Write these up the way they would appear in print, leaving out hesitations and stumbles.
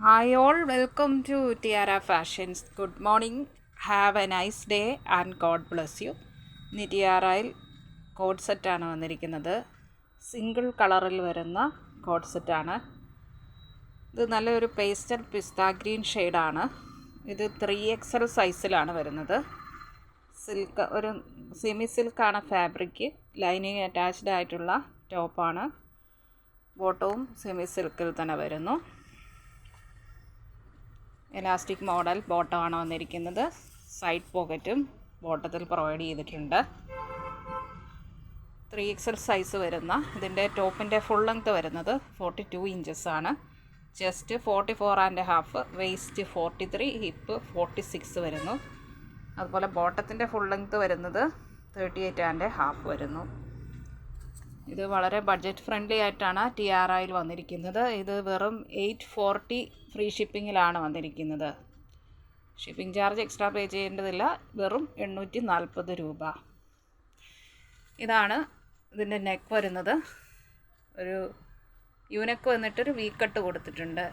Hi all, welcome to Tiara Fashions. Good morning, have a nice day and God bless you. ഇനി ടിയാറയിൽ code സെറ്റാണ് വന്നിരിക്കുന്നത്. Single കളറിൽ വരുന്ന code സെറ്റാണ്. ഇത് നല്ലൊരു പേസ്റ്റൽ പിസ്ത ഗ്രീൻ ഷെയ്ഡാണ്. ഇത് 3XL സൈസിലാണ് വരുന്നത്. സിൽക്ക് ഒരു സെമി സിൽക്കാണ് ഫാബ്രിക്. ലൈനിങ് അറ്റാച്ച്ഡ് ആയിട്ടുള്ള ടോപ്പാണ്. ബോട്ടവും സെമി സിൽക്കിൽ തന്നെ വരുന്നു. എലാസ്റ്റിക് മോഡൽ ബോട്ടമാണ് വന്നിരിക്കുന്നത്. സൈഡ് പോക്കറ്റും ബോട്ടത്തിൽ പ്രൊവൈഡ് ചെയ്തിട്ടുണ്ട്. 3XL സൈസ് വരുന്ന ഇതിൻ്റെ ടോപ്പിൻ്റെ ഫുൾ ലെങ്ത് വരുന്നത് 42 ഇഞ്ചസ് ആണ്. ചെസ്റ്റ് 44.5, വെയ്സ്റ്റ് 43, ഹിപ്പ് 46 വരുന്നു. അതുപോലെ ബോട്ടത്തിൻ്റെ ഫുൾ ലെങ്ത് വരുന്നത് 38.5 വരുന്നു. ഇത് വളരെ ബഡ്ജറ്റ് ഫ്രണ്ട്ലി ആയിട്ടാണ് ടിയാറയിൽ വന്നിരിക്കുന്നത്. ഇത് വെറും 840 ഫ്രീ ഷിപ്പിങ്ങിലാണ് വന്നിരിക്കുന്നത്. ഷിപ്പിംഗ് ചാർജ് എക്സ്ട്രാ പേ ചെയ്യേണ്ടതില്ല. വെറും 840 രൂപ. ഇതാണ് ഇതിൻ്റെ നെക്ക് വരുന്നത്. ഒരു യൂനെക്ക് വന്നിട്ടൊരു വീക്കട്ട് കൊടുത്തിട്ടുണ്ട്.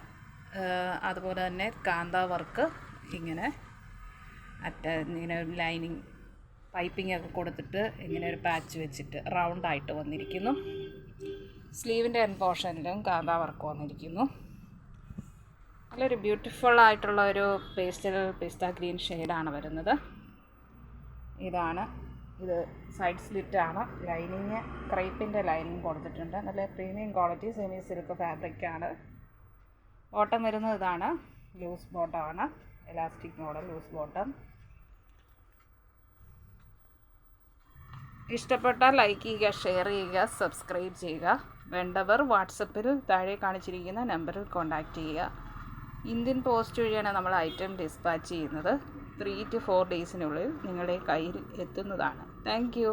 അതുപോലെ തന്നെ കാന്ത വർക്ക് ഇങ്ങനെ ഇങ്ങനെ ലൈനിങ് പൈപ്പിംഗ് ഒക്കെ കൊടുത്തിട്ട് ഇങ്ങനെ ഒരു പാച്ച് വെച്ചിട്ട് റൗണ്ടായിട്ട് വന്നിരിക്കുന്നു. സ്ലീവിൻ്റെ എൻ പോർഷനിലും കാന്ത വർക്ക് വന്നിരിക്കുന്നു. നല്ലൊരു ബ്യൂട്ടിഫുൾ ആയിട്ടുള്ള ഒരു പിസ്ത ഗ്രീൻ ഷെയ്ഡാണ് വരുന്നത്. ഇതാണ് ഇത് സൈഡ് സ്ലിറ്റാണ്. ലൈനിങ് ക്രൈപ്പിൻ്റെ ലൈനിങ് കൊടുത്തിട്ടുണ്ട്. നല്ല പ്രീമിയം ക്വാളിറ്റി സെമി സിൽക്ക് ഫാബ്രിക്കാണ്. ബോട്ടം വരുന്നത് ഇതാണ്. ലൂസ് ബോട്ടമാണ്. Elastic model loose bottom. ഇഷ്ടപ്പെട്ടാൽ ലൈക്ക് ചെയ്യുക, ഷെയർ ചെയ്യുക, സബ്സ്ക്രൈബ് ചെയ്യുക. വേണ്ടവർ വാട്സപ്പിൽ താഴെ കാണിച്ചിരിക്കുന്ന നമ്പറിൽ കോൺടാക്റ്റ് ചെയ്യുക. ഇന്ത്യൻ പോസ്റ്റ് വഴിയാണ് നമ്മൾ ഐറ്റം ഡിസ്പാച്ച് ചെയ്യുന്നത്. 3 to 4 ഡേയ്സിനുള്ളിൽ നിങ്ങളുടെ കയ്യിൽ എത്തുന്നതാണ്. Thank you.